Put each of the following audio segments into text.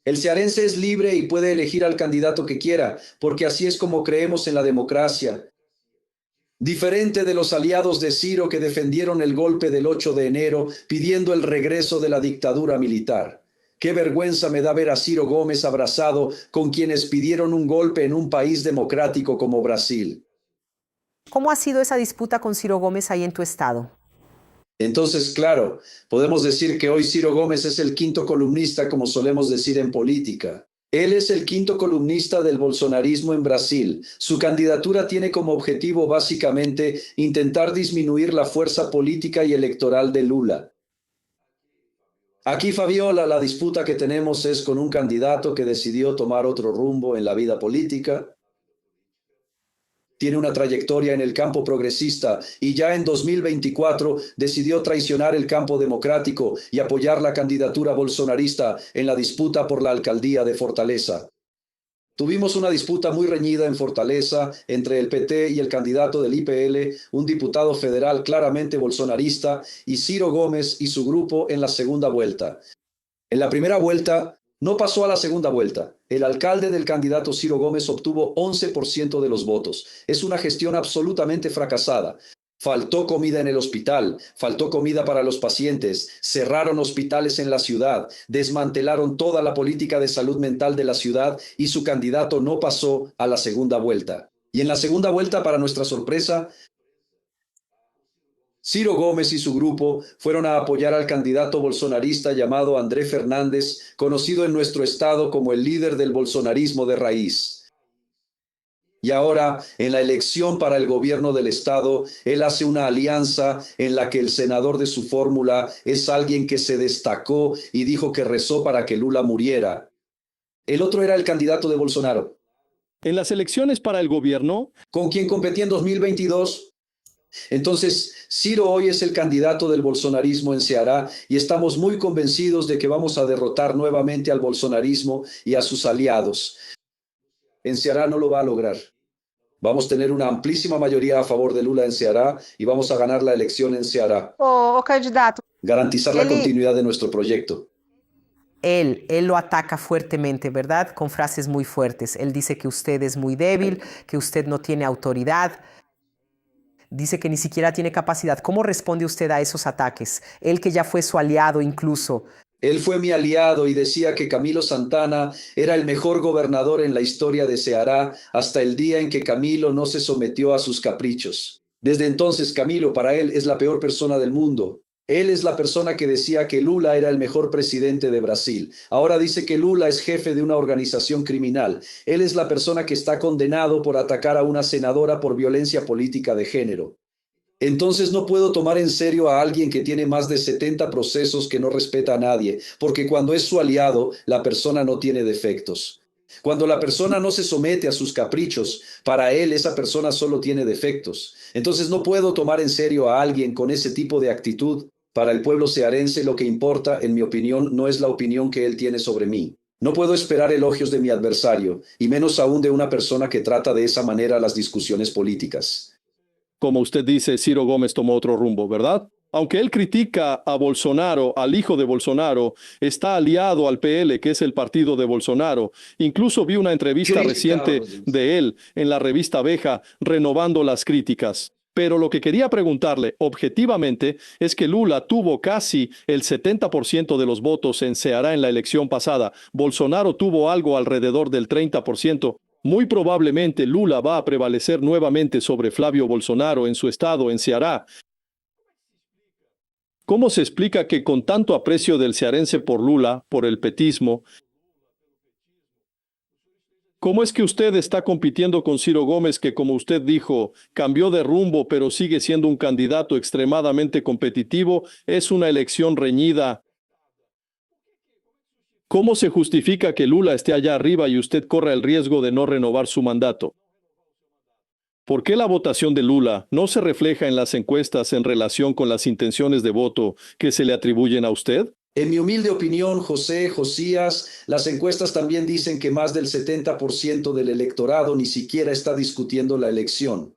El cearense es libre y puede elegir al candidato que quiera, porque así es como creemos en la democracia. Diferente de los aliados de Ciro que defendieron el golpe del 8 de enero pidiendo el regreso de la dictadura militar. Qué vergüenza me da ver a Ciro Gómez abrazado con quienes pidieron un golpe en un país democrático como Brasil. ¿Cómo ha sido esa disputa con Ciro Gómez ahí en tu estado? Entonces, claro, podemos decir que hoy Ciro Gómez es el quinto columnista, como solemos decir en política. Él es el quinto columnista del bolsonarismo en Brasil. Su candidatura tiene como objetivo básicamente intentar disminuir la fuerza política y electoral de Lula. Aquí, Fabiola, la disputa que tenemos es con un candidato que decidió tomar otro rumbo en la vida política. Tiene una trayectoria en el campo progresista y ya en 2024 decidió traicionar el campo democrático y apoyar la candidatura bolsonarista en la disputa por la alcaldía de Fortaleza. Tuvimos una disputa muy reñida en Fortaleza entre el PT y el candidato del IPL, un diputado federal claramente bolsonarista, y Ciro Gómez y su grupo en la segunda vuelta. En la primera vuelta no pasó a la segunda vuelta. El alcalde del candidato Ciro Gómez obtuvo 11% de los votos. Es una gestión absolutamente fracasada. Faltó comida en el hospital, faltó comida para los pacientes, cerraron hospitales en la ciudad, desmantelaron toda la política de salud mental de la ciudad y su candidato no pasó a la segunda vuelta. Y en la segunda vuelta, para nuestra sorpresa, Ciro Gómez y su grupo fueron a apoyar al candidato bolsonarista llamado André Fernández, conocido en nuestro estado como el líder del bolsonarismo de raíz. Y ahora, en la elección para el gobierno del estado, él hace una alianza en la que el senador de su fórmula es alguien que se destacó y dijo que rezó para que Lula muriera. El otro era el candidato de Bolsonaro, En las elecciones para el gobierno, con quien competía en 2022. Entonces, Ciro hoy es el candidato del bolsonarismo en Ceará y estamos muy convencidos de que vamos a derrotar nuevamente al bolsonarismo y a sus aliados. En Ceará no lo va a lograr. Vamos a tener una amplísima mayoría a favor de Lula en Ceará y vamos a ganar la elección en Ceará. Candidato, Garantizar la ele, continuidad de nuestro proyecto. él lo ataca fuertemente, ¿verdad? Con frases muy fuertes. Él dice que usted es muy débil, que usted no tiene autoridad. Dice que ni siquiera tiene capacidad. ¿Cómo responde usted a esos ataques? Él que ya fue su aliado incluso. Él fue mi aliado y decía que Camilo Santana era el mejor gobernador en la historia de Ceará hasta el día en que Camilo no se sometió a sus caprichos. Desde entonces, Camilo para él es la peor persona del mundo. Él es la persona que decía que Lula era el mejor presidente de Brasil. Ahora dice que Lula es jefe de una organización criminal. Él es la persona que está condenado por atacar a una senadora por violencia política de género. Entonces no puedo tomar en serio a alguien que tiene más de 70 procesos que no respeta a nadie, porque cuando es su aliado, la persona no tiene defectos. Cuando la persona no se somete a sus caprichos, para él esa persona solo tiene defectos. Entonces no puedo tomar en serio a alguien con ese tipo de actitud. Para el pueblo cearense lo que importa, en mi opinión, no es la opinión que él tiene sobre mí. No puedo esperar elogios de mi adversario, y menos aún de una persona que trata de esa manera las discusiones políticas. como usted dice, Ciro Gómez tomó otro rumbo, ¿verdad? Aunque él critica a Bolsonaro, al hijo de Bolsonaro, está aliado al PL, que es el partido de Bolsonaro. Incluso vi una entrevista reciente de él en la revista Abeja, renovando las críticas. Pero lo que quería preguntarle objetivamente es que Lula tuvo casi el 70% de los votos en Ceará en la elección pasada. Bolsonaro tuvo algo alrededor del 30%. Muy probablemente Lula va a prevalecer nuevamente sobre Flavio Bolsonaro en su estado, en Ceará. ¿Cómo se explica que con tanto aprecio del cearense por Lula, por el petismo, cómo es que usted está compitiendo con Ciro Gómez, que como usted dijo, cambió de rumbo, pero sigue siendo un candidato extremadamente competitivo? Es una elección reñida. ¿Cómo se justifica que Lula esté allá arriba y usted corra el riesgo de no renovar su mandato? ¿Por qué la votación de Lula no se refleja en las encuestas en relación con las intenciones de voto que se le atribuyen a usted? En mi humilde opinión, Josías, las encuestas también dicen que más del 70% del electorado ni siquiera está discutiendo la elección.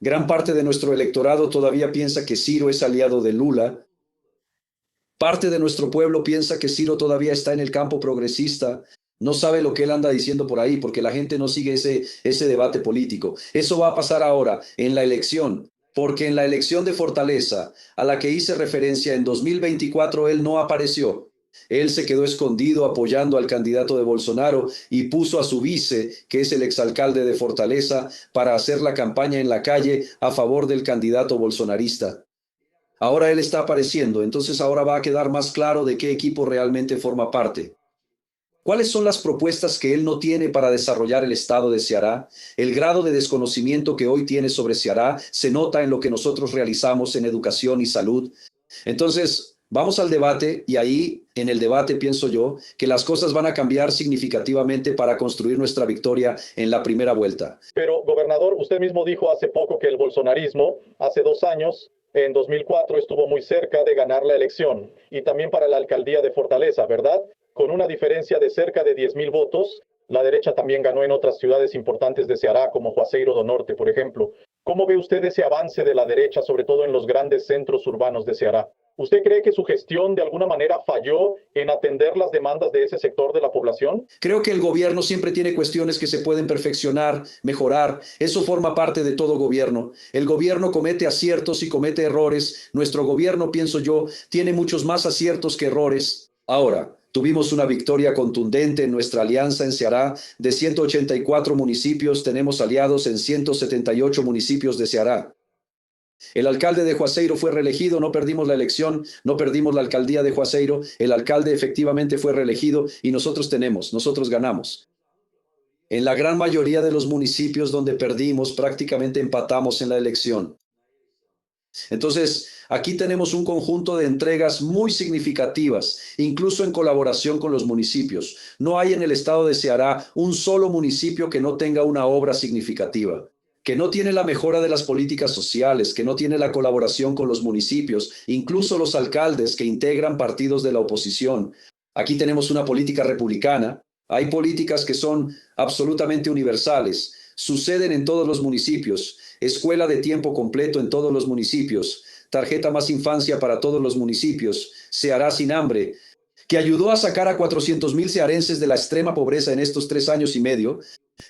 Gran parte de nuestro electorado todavía piensa que Ciro es aliado de Lula. Parte de nuestro pueblo piensa que Ciro todavía está en el campo progresista. No sabe lo que él anda diciendo por ahí, porque la gente no sigue ese debate político. Eso va a pasar ahora en la elección, porque en la elección de Fortaleza, a la que hice referencia en 2024, él no apareció. Él se quedó escondido apoyando al candidato de Bolsonaro y puso a su vice, que es el exalcalde de Fortaleza, para hacer la campaña en la calle a favor del candidato bolsonarista. Ahora él está apareciendo, entonces ahora va a quedar más claro de qué equipo realmente forma parte. ¿Cuáles son las propuestas que él no tiene para desarrollar el estado de Ceará? El grado de desconocimiento que hoy tiene sobre Ceará se nota en lo que nosotros realizamos en educación y salud. Entonces, vamos al debate y ahí, en el debate, pienso yo, que las cosas van a cambiar significativamente para construir nuestra victoria en la primera vuelta. Pero, gobernador, usted mismo dijo hace poco que el bolsonarismo, hace 2 años, en 2004, estuvo muy cerca de ganar la elección y también para la alcaldía de Fortaleza, ¿verdad? Con una diferencia de cerca de 10.000 votos. La derecha también ganó en otras ciudades importantes de Ceará, como Juazeiro do Norte, por ejemplo. ¿Cómo ve usted ese avance de la derecha, sobre todo en los grandes centros urbanos de Ceará? ¿Usted cree que su gestión de alguna manera falló en atender las demandas de ese sector de la población? Creo que el gobierno siempre tiene cuestiones que se pueden perfeccionar, mejorar. Eso forma parte de todo gobierno. El gobierno comete aciertos y comete errores. Nuestro gobierno, pienso yo, tiene muchos más aciertos que errores. Ahora, tuvimos una victoria contundente en nuestra alianza en Ceará. De 184 municipios, tenemos aliados en 178 municipios de Ceará. El alcalde de Juazeiro fue reelegido, no perdimos la elección, no perdimos la alcaldía de Juazeiro. El alcalde efectivamente fue reelegido y nosotros ganamos. En la gran mayoría de los municipios donde perdimos, prácticamente empatamos en la elección. Entonces, aquí tenemos un conjunto de entregas muy significativas, incluso en colaboración con los municipios. No hay en el estado de Ceará un solo municipio que no tenga una obra significativa, que no tiene la mejora de las políticas sociales, que no tiene la colaboración con los municipios, incluso los alcaldes que integran partidos de la oposición. Aquí tenemos una política republicana. Hay políticas que son absolutamente universales. Suceden en todos los municipios. Escuela de tiempo completo en todos los municipios. Tarjeta Más Infancia para todos los municipios. Ceará sin hambre, que ayudó a sacar a 400,000 cearenses de la extrema pobreza en estos 3 años y medio.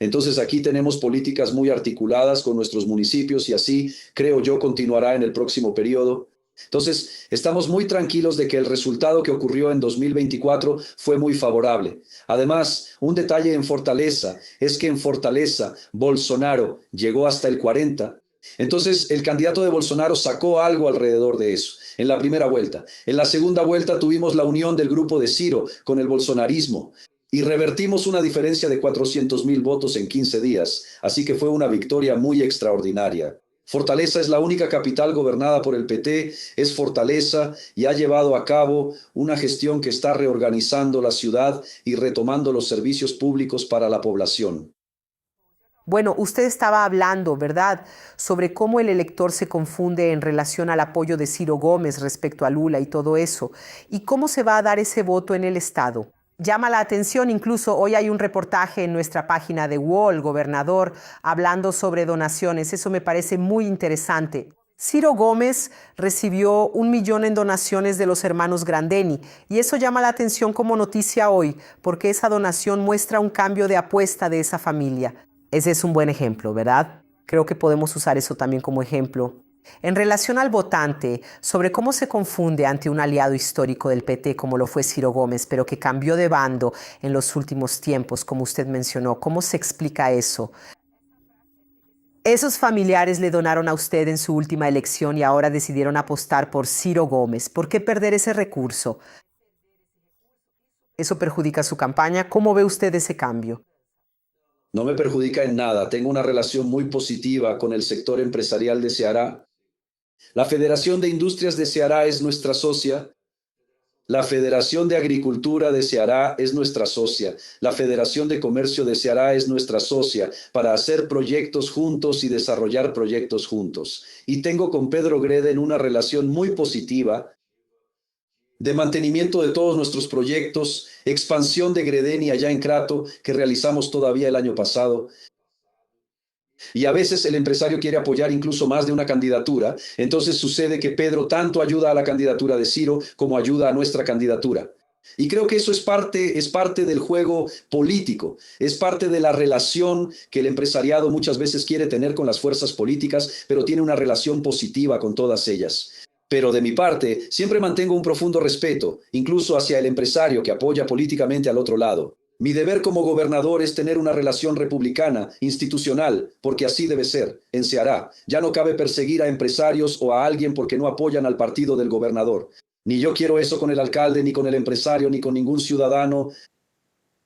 Entonces aquí tenemos políticas muy articuladas con nuestros municipios y así, creo yo, continuará en el próximo periodo. Entonces, estamos muy tranquilos de que el resultado que ocurrió en 2024 fue muy favorable. Además, un detalle en Fortaleza es que en Fortaleza Bolsonaro llegó hasta el 40%. Entonces, el candidato de Bolsonaro sacó algo alrededor de eso en la primera vuelta. En la segunda vuelta tuvimos la unión del grupo de Ciro con el bolsonarismo y revertimos una diferencia de 400,000 votos en 15 días. Así que fue una victoria muy extraordinaria. Fortaleza es la única capital gobernada por el PT, es Fortaleza y ha llevado a cabo una gestión que está reorganizando la ciudad y retomando los servicios públicos para la población. Bueno, usted estaba hablando, ¿verdad?, sobre cómo el elector se confunde en relación al apoyo de Ciro Gómez respecto a Lula y todo eso, y cómo se va a dar ese voto en el Estado. Llama la atención, incluso hoy hay un reportaje en nuestra página de Wall, gobernador, hablando sobre donaciones. Eso me parece muy interesante. Ciro Gómez recibió 1 millón en donaciones de los hermanos Grandeni y eso llama la atención como noticia hoy, porque esa donación muestra un cambio de apuesta de esa familia. Ese es un buen ejemplo, ¿verdad? Creo que podemos usar eso también como ejemplo. En relación al votante, sobre cómo se confunde ante un aliado histórico del PT como lo fue Ciro Gómez, pero que cambió de bando en los últimos tiempos, como usted mencionó, ¿cómo se explica eso? Esos familiares le donaron a usted en su última elección y ahora decidieron apostar por Ciro Gómez. ¿Por qué perder ese recurso? ¿Eso perjudica su campaña? ¿Cómo ve usted ese cambio? No me perjudica en nada. Tengo una relación muy positiva con el sector empresarial de Ceará. La Federación de Industrias de Ceará es nuestra socia. La Federación de Agricultura de Ceará es nuestra socia. La Federación de Comercio de Ceará es nuestra socia para hacer proyectos juntos y desarrollar proyectos juntos. Y tengo con Pedro Greden una relación muy positiva de mantenimiento de todos nuestros proyectos, expansión de Gredeni allá en Crato, que realizamos todavía el año pasado. Y a veces el empresario quiere apoyar incluso más de una candidatura. Entonces sucede que Pedro tanto ayuda a la candidatura de Ciro como ayuda a nuestra candidatura. Y creo que eso es parte del juego político, es parte de la relación que el empresariado muchas veces quiere tener con las fuerzas políticas, pero tiene una relación positiva con todas ellas. Pero de mi parte, siempre mantengo un profundo respeto, incluso hacia el empresario que apoya políticamente al otro lado. Mi deber como gobernador es tener una relación republicana, institucional, porque así debe ser, en Ceará. Ya no cabe perseguir a empresarios o a alguien porque no apoyan al partido del gobernador. Ni yo quiero eso con el alcalde, ni con el empresario, ni con ningún ciudadano.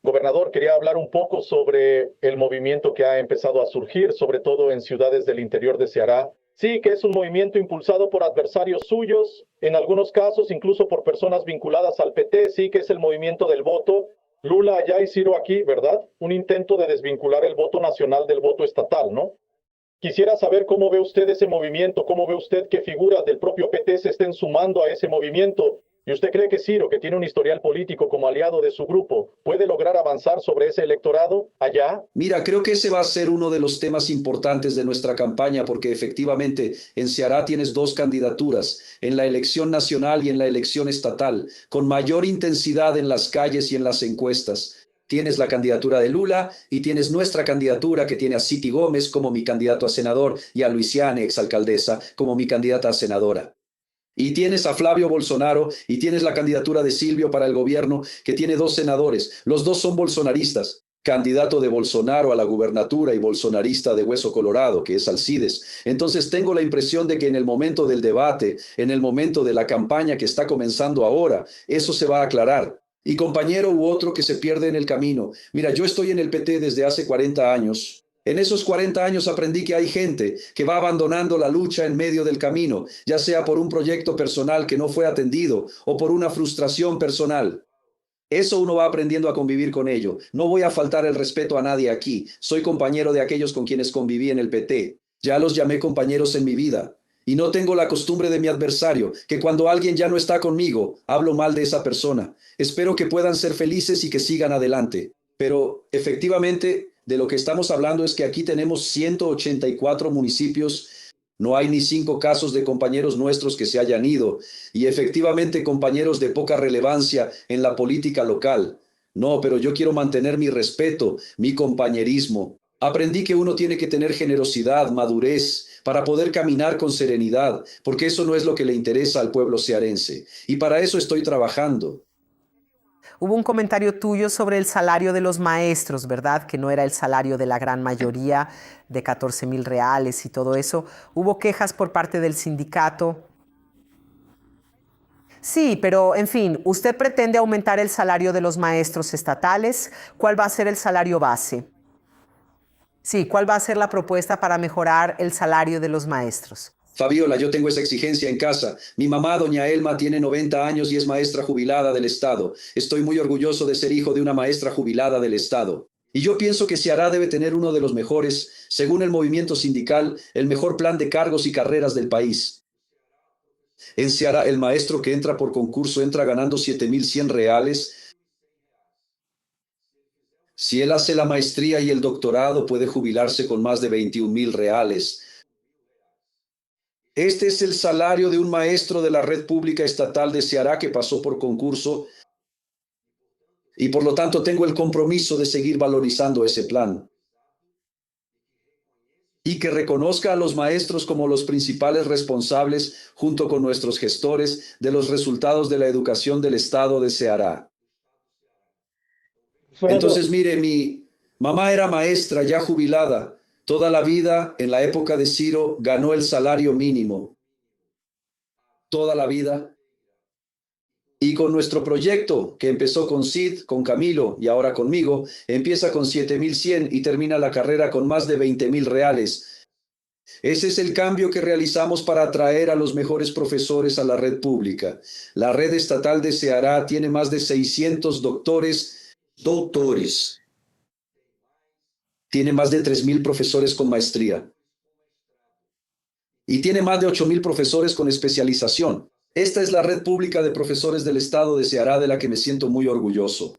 Gobernador, quería hablar un poco sobre el movimiento que ha empezado a surgir, sobre todo en ciudades del interior de Ceará. Sí, que es un movimiento impulsado por adversarios suyos, en algunos casos incluso por personas vinculadas al PT, sí, que es el movimiento del voto. Lula allá y Ciro aquí, ¿verdad? Un intento de desvincular el voto nacional del voto estatal, ¿no? Quisiera saber cómo ve usted ese movimiento, cómo ve usted que figuras del propio PT se estén sumando a ese movimiento. ¿Y usted cree que Ciro, que tiene un historial político como aliado de su grupo, puede lograr avanzar sobre ese electorado allá? Mira, creo que ese va a ser uno de los temas importantes de nuestra campaña, porque efectivamente en Ceará tienes dos candidaturas, en la elección nacional y en la elección estatal, con mayor intensidad en las calles y en las encuestas. Tienes la candidatura de Lula y tienes nuestra candidatura que tiene a City Gómez como mi candidato a senador y a Luisiane, exalcaldesa, como mi candidata a senadora. Y tienes a Flavio Bolsonaro y tienes la candidatura de Silvio para el gobierno que tiene dos senadores. Los dos son bolsonaristas. Candidato de Bolsonaro a la gubernatura y bolsonarista de Hueso Colorado, que es Alcides. Entonces tengo la impresión de que en el momento del debate, en el momento de la campaña que está comenzando ahora, eso se va a aclarar. Y compañero u otro que se pierde en el camino. Mira, yo estoy en el PT desde hace 40 años. En esos 40 años aprendí que hay gente que va abandonando la lucha en medio del camino, ya sea por un proyecto personal que no fue atendido o por una frustración personal. Eso uno va aprendiendo a convivir con ello. No voy a faltar el respeto a nadie aquí. Soy compañero de aquellos con quienes conviví en el PT. Ya los llamé compañeros en mi vida. Y no tengo la costumbre de mi adversario, que cuando alguien ya no está conmigo, hablo mal de esa persona. Espero que puedan ser felices y que sigan adelante. Pero efectivamente, de lo que estamos hablando es que aquí tenemos 184 municipios. No hay ni 5 casos de compañeros nuestros que se hayan ido, y efectivamente compañeros de poca relevancia en la política local. No, pero yo quiero mantener mi respeto, mi compañerismo. Aprendí que uno tiene que tener generosidad, madurez, para poder caminar con serenidad, porque eso no es lo que le interesa al pueblo cearense. Y para eso estoy trabajando. Hubo un comentario tuyo sobre el salario de los maestros, ¿verdad? Que no era el salario de la gran mayoría, de 14,000 reales y todo eso. Hubo quejas por parte del sindicato. Sí, pero en fin, usted pretende aumentar el salario de los maestros estatales. ¿Cuál va a ser el salario base? Sí, ¿cuál va a ser la propuesta para mejorar el salario de los maestros? Fabiola, yo tengo esa exigencia en casa. Mi mamá, doña Elma, tiene 90 años y es maestra jubilada del Estado. Estoy muy orgulloso de ser hijo de una maestra jubilada del Estado. Y yo pienso que Ceará debe tener uno de los mejores, según el movimiento sindical, el mejor plan de cargos y carreras del país. En Ceará, el maestro que entra por concurso entra ganando 7,100 reales. Si él hace la maestría y el doctorado, puede jubilarse con más de 21,000 reales. Este es el salario de un maestro de la red pública estatal de Ceará que pasó por concurso y por lo tanto tengo el compromiso de seguir valorizando ese plan. Y que reconozca a los maestros como los principales responsables, junto con nuestros gestores, de los resultados de la educación del Estado de Ceará. Entonces, mire, mi mamá era maestra ya jubilada. Toda la vida, en la época de Ciro, ganó el salario mínimo. Toda la vida. Y con nuestro proyecto, que empezó con Sid, con Camilo y ahora conmigo, empieza con 7,100 y termina la carrera con más de 20,000 reales. Ese es el cambio que realizamos para atraer a los mejores profesores a la red pública. La red estatal de Ceará tiene más de 600 doctores. Tiene más de 3,000 profesores con maestría. Y tiene más de 8,000 profesores con especialización. Esta es la red pública de profesores del Estado de Ceará de la que me siento muy orgulloso.